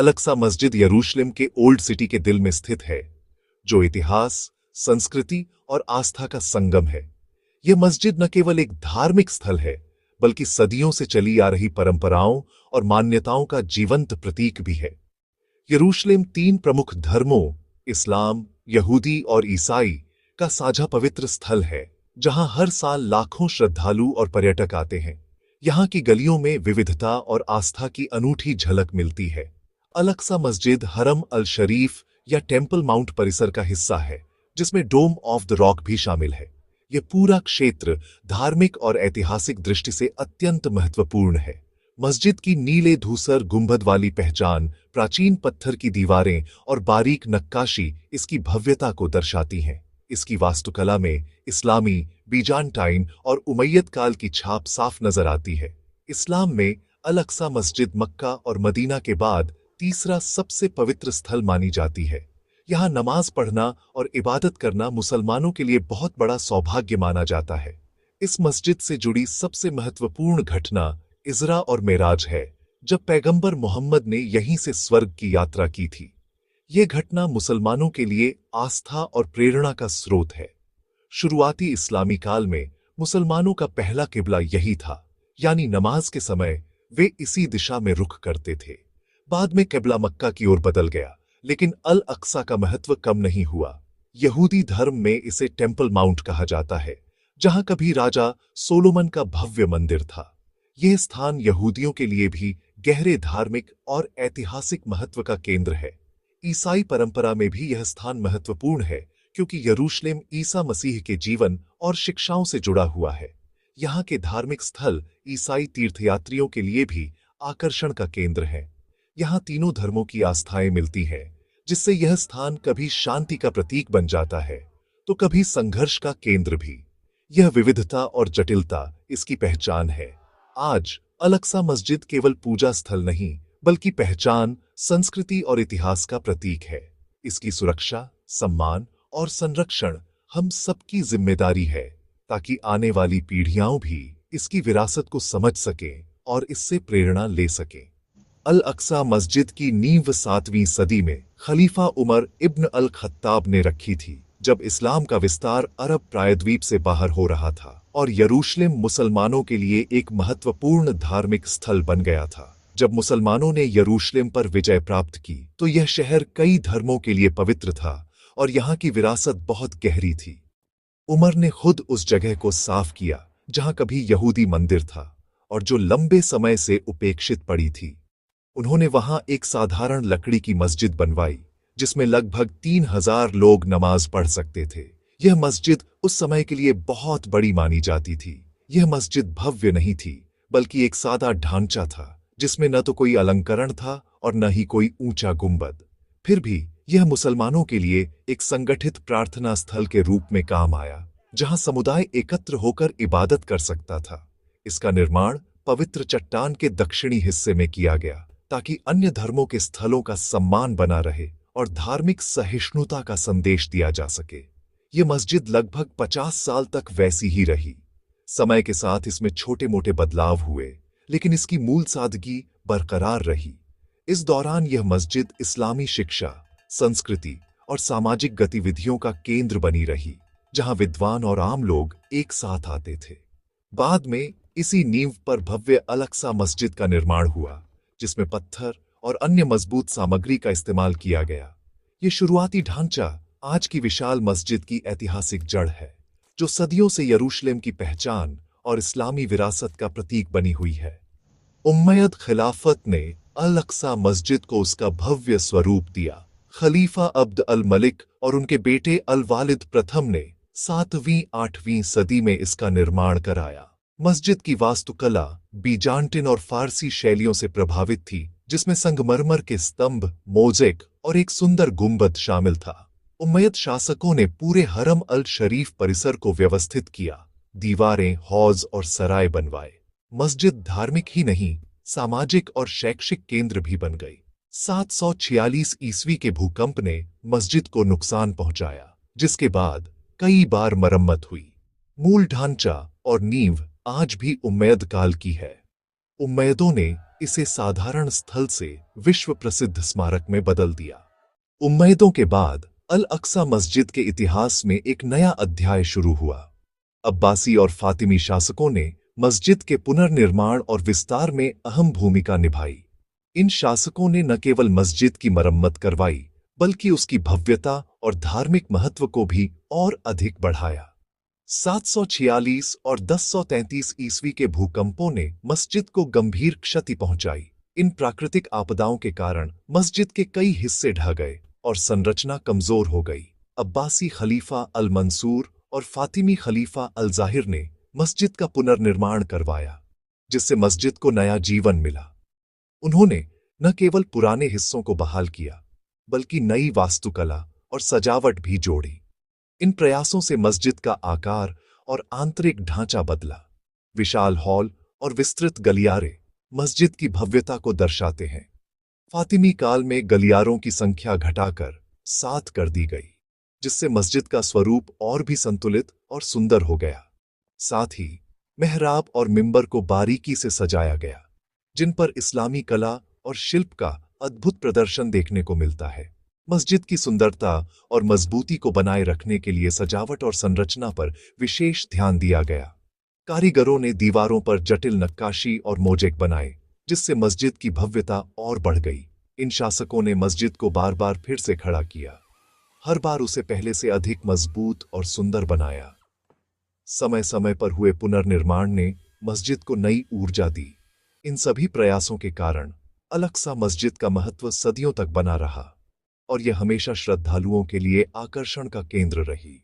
Al-Aqsa मस्जिद यरूशलेम के ओल्ड सिटी के दिल में स्थित है, जो इतिहास, संस्कृति और आस्था का संगम है। यह मस्जिद न केवल एक धार्मिक स्थल है, बल्कि सदियों से चली आ रही परंपराओं और मान्यताओं का जीवंत प्रतीक भी है। यरूशलेम 3 प्रमुख धर्मों, इस्लाम, यहूदी और ईसाई, का साझा पवित्र स्थल है, जहां हर साल लाखों श्रद्धालु और पर्यटक आते हैं। यहाँ की गलियों में विविधता और आस्था की अनूठी झलक मिलती है। अल-अक्सा मस्जिद हरम अल शरीफ या टेम्पल माउंट परिसर का हिस्सा है, जिसमें डोम ऑफ द रॉक भी शामिल है। यह पूरा क्षेत्र धार्मिक और ऐतिहासिक दृष्टि से अत्यंत महत्वपूर्ण है। मस्जिद की नीले धूसर गुंबद वाली पहचान, प्राचीन पत्थर की दीवारें और बारीक नक्काशी इसकी भव्यता को दर्शाती हैं। इसकी वास्तुकला में इस्लामी, बीजांटाइन और उमैयद काल की छाप साफ नजर आती है। इस्लाम में अल-अक्सा मस्जिद मक्का और मदीना के बाद तीसरा सबसे पवित्र स्थल मानी जाती है। यहाँ नमाज पढ़ना और इबादत करना मुसलमानों के लिए बहुत बड़ा सौभाग्य माना जाता है। इस मस्जिद से जुड़ी सबसे महत्वपूर्ण घटना इज़रा और मेराज है, जब पैगंबर मोहम्मद ने यहीं से स्वर्ग की यात्रा की थी। यह घटना मुसलमानों के लिए आस्था और प्रेरणा का स्रोत है। शुरुआती इस्लामी काल में मुसलमानों का पहला किबला यही था, यानी नमाज के समय वे इसी दिशा में रुख करते थे। बाद में किबला मक्का की ओर बदल गया, लेकिन अल-अक्सा का महत्व कम नहीं हुआ। यहूदी धर्म में इसे टेम्पल माउंट कहा जाता है, जहां कभी राजा सोलोमन का भव्य मंदिर था। यह स्थान यहूदियों के लिए भी गहरे धार्मिक और ऐतिहासिक महत्व का केंद्र है। ईसाई परंपरा में भी यह स्थान महत्वपूर्ण है, क्योंकि यरूशलेम ईसा मसीह के जीवन और शिक्षाओं से जुड़ा हुआ है। यहाँ के धार्मिक स्थल ईसाई तीर्थयात्रियों के लिए भी आकर्षण का केंद्र है। यहाँ तीनों धर्मों की आस्थाएं मिलती हैं, जिससे यह स्थान कभी शांति का प्रतीक बन जाता है, तो कभी संघर्ष का केंद्र भी। यह विविधता और जटिलता इसकी पहचान है। आज अल-अक्सा मस्जिद केवल पूजा स्थल नहीं, बल्कि पहचान, संस्कृति और इतिहास का प्रतीक है। इसकी सुरक्षा, सम्मान और संरक्षण हम सबकी जिम्मेदारी है, ताकि आने वाली पीढ़ियां भी इसकी विरासत को समझ सकें और इससे प्रेरणा ले सकें। अल-अक्सा मस्जिद की नींव 7वीं सदी में खलीफा उमर इब्न अल-खत्ताब ने रखी थी, जब इस्लाम का विस्तार अरब प्रायद्वीप से बाहर हो रहा था और यरूशलेम मुसलमानों के लिए एक महत्वपूर्ण धार्मिक स्थल बन गया था। जब मुसलमानों ने यरूशलेम पर विजय प्राप्त की, तो यह शहर कई धर्मों के लिए पवित्र था और यहाँ की विरासत बहुत गहरी थी। उमर ने खुद उस जगह को साफ किया जहाँ कभी यहूदी मंदिर था और जो लंबे समय से उपेक्षित पड़ी थी। उन्होंने वहां एक साधारण लकड़ी की मस्जिद बनवाई, जिसमें लगभग 3000 लोग नमाज पढ़ सकते थे। यह मस्जिद उस समय के लिए बहुत बड़ी मानी जाती थी। यह मस्जिद भव्य नहीं थी, बल्कि एक सादा ढांचा था, जिसमें न तो कोई अलंकरण था और न ही कोई ऊंचा गुंबद। फिर भी यह मुसलमानों के लिए एक संगठित प्रार्थना स्थल के रूप में काम आया, जहां समुदाय एकत्र होकर इबादत कर सकता था। इसका निर्माण पवित्र चट्टान के दक्षिणी हिस्से में किया गया, ताकि अन्य धर्मों के स्थलों का सम्मान बना रहे और धार्मिक सहिष्णुता का संदेश दिया जा सके। यह मस्जिद लगभग 50 साल तक वैसी ही रही। समय के साथ इसमें छोटे मोटे बदलाव हुए, लेकिन इसकी मूल सादगी बरकरार रही। इस दौरान यह मस्जिद इस्लामी शिक्षा, संस्कृति और सामाजिक गतिविधियों का केंद्र बनी रही, जहां विद्वान और आम लोग एक साथ आते थे। बाद में इसी नींव पर भव्य अल-अक्सा मस्जिद का निर्माण हुआ, जिसमें पत्थर और अन्य मजबूत सामग्री का इस्तेमाल किया गया। ये शुरुआती ढांचा आज की विशाल मस्जिद की ऐतिहासिक जड़ है, जो सदियों से यरूशलेम की पहचान और इस्लामी विरासत का प्रतीक बनी हुई है। उम्मयद खिलाफत ने अल-अक्सा मस्जिद को उसका भव्य स्वरूप दिया। खलीफा अब्द अल मलिक और उनके बेटे अल वालिद प्रथम ने 7वीं-8वीं सदी में इसका निर्माण कराया। मस्जिद की वास्तुकला बीजांटिन और फारसी शैलियों से प्रभावित थी, जिसमें संगमरमर के स्तंभ, मोज़ेक और एक सुंदर गुंबद शामिल था। उम्मयद शासकों ने पूरे हरम अल शरीफ परिसर को व्यवस्थित किया, दीवारें, हौज और सराय बनवाए। मस्जिद धार्मिक ही नहीं, सामाजिक और शैक्षिक केंद्र भी बन गई। 746 ईस्वी के भूकंप ने मस्जिद को नुकसान पहुंचाया, जिसके बाद कई बार मरम्मत हुई। मूल ढांचा और नींव आज भी उम्मयद काल की है। उम्मयदों ने इसे साधारण स्थल से विश्व प्रसिद्ध स्मारक में बदल दिया। उम्मैदों के बाद अल अक्सा मस्जिद के इतिहास में एक नया अध्याय शुरू हुआ। अब्बासी और फातिमी शासकों ने मस्जिद के पुनर्निर्माण और विस्तार में अहम भूमिका निभाई। इन शासकों ने न केवल मस्जिद की मरम्मत करवाई, बल्कि उसकी भव्यता और धार्मिक महत्व को भी और अधिक बढ़ाया। 746 और 1033 ईस्वी के भूकंपों ने मस्जिद को गंभीर क्षति पहुंचाई। इन प्राकृतिक आपदाओं के कारण मस्जिद के कई हिस्से ढह गए और संरचना कमजोर हो गई। अब्बासी खलीफा अल मंसूर और फातिमी खलीफा अल जाहिर ने मस्जिद का पुनर्निर्माण करवाया, जिससे मस्जिद को नया जीवन मिला। उन्होंने न केवल पुराने हिस्सों को बहाल किया, बल्कि नई वास्तुकला और सजावट भी जोड़ी। इन प्रयासों से मस्जिद का आकार और आंतरिक ढांचा बदला। विशाल हॉल और विस्तृत गलियारे मस्जिद की भव्यता को दर्शाते हैं। फातिमी काल में गलियारों की संख्या घटाकर 7 कर दी गई, जिससे मस्जिद का स्वरूप और भी संतुलित और सुंदर हो गया। साथ ही मेहराब और मिंबर को बारीकी से सजाया गया, जिन पर इस्लामी कला और शिल्प का अद्भुत प्रदर्शन देखने को मिलता है। मस्जिद की सुंदरता और मजबूती को बनाए रखने के लिए सजावट और संरचना पर विशेष ध्यान दिया गया। कारीगरों ने दीवारों पर जटिल नक्काशी और मोज़ेक बनाए, जिससे मस्जिद की भव्यता और बढ़ गई। इन शासकों ने मस्जिद को बार बार फिर से खड़ा किया, हर बार उसे पहले से अधिक मजबूत और सुंदर बनाया। समय समय पर हुए पुनर्निर्माण ने मस्जिद को नई ऊर्जा दी। इन सभी प्रयासों के कारण अल अक्सा मस्जिद का महत्व सदियों तक बना रहा और यह हमेशा श्रद्धालुओं के लिए आकर्षण का केंद्र रही।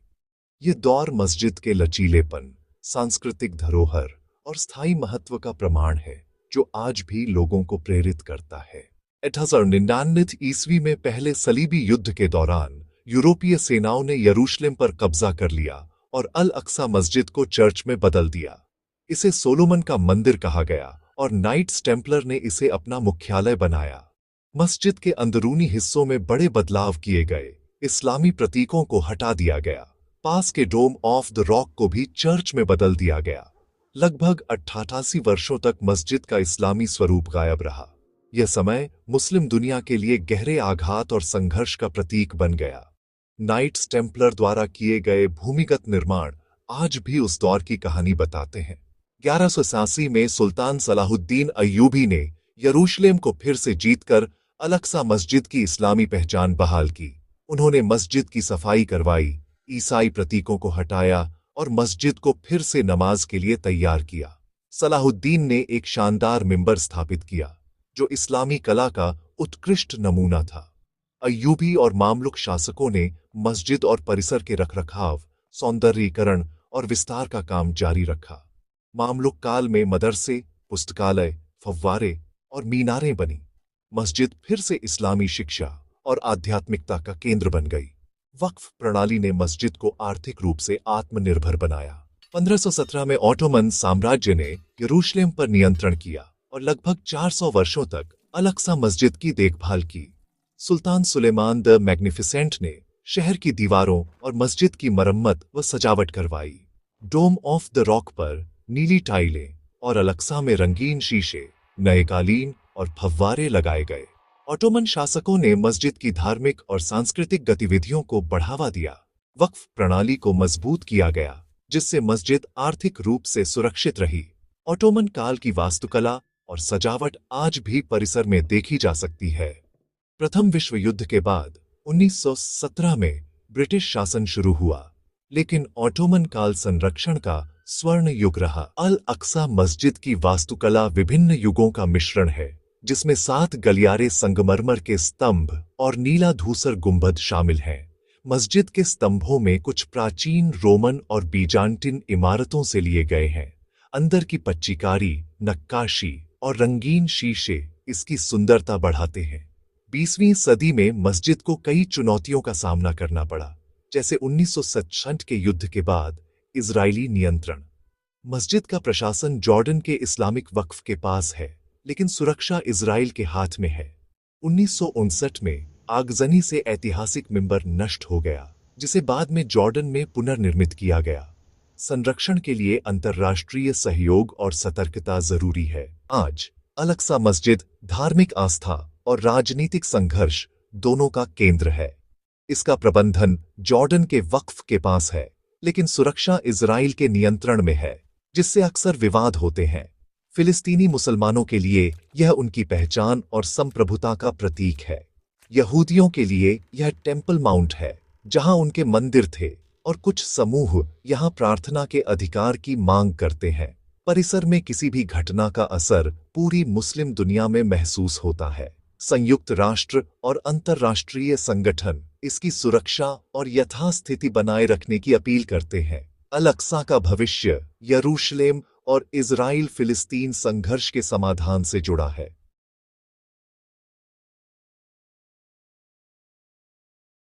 यह दौर मस्जिद के लचीलेपन, सांस्कृतिक धरोहर और स्थायी महत्व का प्रमाण है, जो आज भी लोगों को प्रेरित करता है। 1899 ईस्वी में पहले सलीबी युद्ध के दौरान यूरोपीय सेनाओं ने यरूशलेम पर कब्जा कर लिया और अल अक्सा मस्जिद को चर्च में बदल दिया। इसे सोलोमन का मंदिर कहा गया और नाइट्स टेम्पलर ने इसे अपना मुख्यालय बनाया। मस्जिद के अंदरूनी हिस्सों में बड़े बदलाव किए गए। इस्लामी प्रतीकों को हटा दिया गया। पास के डोम ऑफ द रॉक को भी चर्च में बदल दिया गया। लगभग 88 वर्षों तक मस्जिद का इस्लामी स्वरूप गायब रहा। यह समय मुस्लिम दुनिया के लिए गहरे आघात और संघर्ष का प्रतीक बन गया। नाइट्स टेम्पलर द्वारा किए गए भूमिगत निर्माण आज भी उस दौर की कहानी बताते हैं। 1187 में सुल्तान सलाहुद्दीन अय्यूबी ने यरूशलेम को फिर से जीतकर अल अक्सा मस्जिद की इस्लामी पहचान बहाल की। उन्होंने मस्जिद की सफाई करवाई, ईसाई प्रतीकों को हटाया और मस्जिद को फिर से नमाज के लिए तैयार किया। सलाहुद्दीन ने एक शानदार मिंबर स्थापित किया, जो इस्लामी कला का उत्कृष्ट नमूना था। अय्यूबी और मामलुक शासकों ने मस्जिद और परिसर के रखरखाव, सौंदर्यीकरण और विस्तार का काम जारी रखा। मामलुक काल में मदरसे, पुस्तकालय, फव्वारे और मीनारें बनी। मस्जिद फिर से इस्लामी शिक्षा और आध्यात्मिकता का केंद्र बन गई। वक्फ प्रणाली ने मस्जिद को आर्थिक रूप से आत्मनिर्भर बनाया। 1517 में ऑटोमन साम्राज्य ने यरूशलेम पर नियंत्रण किया और लगभग 400 वर्षों तक अल अक्सा मस्जिद की देखभाल की। सुल्तान सुलेमान द मैग्निफिसेंट ने शहर की दीवारों और मस्जिद की मरम्मत व सजावट करवाई। डोम ऑफ द रॉक पर नीली टाइलें और अल अक्सा में रंगीन शीशे, नए कालीन और फव्वारे लगाए गए। ऑटोमन शासकों ने मस्जिद की धार्मिक और सांस्कृतिक गतिविधियों को बढ़ावा दिया। वक्फ प्रणाली को मजबूत किया गया, जिससे मस्जिद आर्थिक रूप से सुरक्षित रही। ऑटोमन काल की वास्तुकला और सजावट आज भी परिसर में देखी जा सकती है। प्रथम विश्व युद्ध के बाद 1917 में ब्रिटिश शासन शुरू हुआ, लेकिन ऑटोमन काल संरक्षण का स्वर्ण युग रहा। अल अक्सा मस्जिद की वास्तुकला विभिन्न युगों का मिश्रण है, जिसमें 7 गलियारे, संगमरमर के स्तंभ और नीला धूसर गुंबद शामिल हैं। मस्जिद के स्तंभों में कुछ प्राचीन रोमन और बीजांटिन इमारतों से लिए गए हैं। अंदर की पच्चीकारी, नक्काशी और रंगीन शीशे इसकी सुंदरता बढ़ाते हैं। 20वीं सदी में मस्जिद को कई चुनौतियों का सामना करना पड़ा, जैसे 1967 के युद्ध के बाद इजरायली नियंत्रण। मस्जिद का प्रशासन जॉर्डन के इस्लामिक वक्फ के पास है, लेकिन सुरक्षा इजराइल के हाथ में है। 1959 में आगजनी से ऐतिहासिक मिंबर नष्ट हो गया, जिसे बाद में जॉर्डन में पुनर्निर्मित किया गया। संरक्षण के लिए अंतर्राष्ट्रीय सहयोग और सतर्कता जरूरी है। आज अल-अक्सा मस्जिद धार्मिक आस्था और राजनीतिक संघर्ष दोनों का केंद्र है। इसका प्रबंधन जॉर्डन के वक्फ के पास है, लेकिन सुरक्षा इजराइल के नियंत्रण में है, जिससे अक्सर विवाद होते हैं। फिलिस्तीनी मुसलमानों के लिए यह उनकी पहचान और संप्रभुता का प्रतीक है। यहूदियों के लिए यह टेम्पल माउंट है, जहां उनके मंदिर थे, और कुछ समूह यहां प्रार्थना के अधिकार की मांग करते हैं। परिसर में किसी भी घटना का असर पूरी मुस्लिम दुनिया में महसूस होता है। संयुक्त राष्ट्र और अंतर्राष्ट्रीय संगठन इसकी सुरक्षा और यथास्थिति बनाए रखने की अपील करते हैं। अल-अक्सा का भविष्य यरूशलेम और इजराइल फिलिस्तीन संघर्ष के समाधान से जुड़ा है।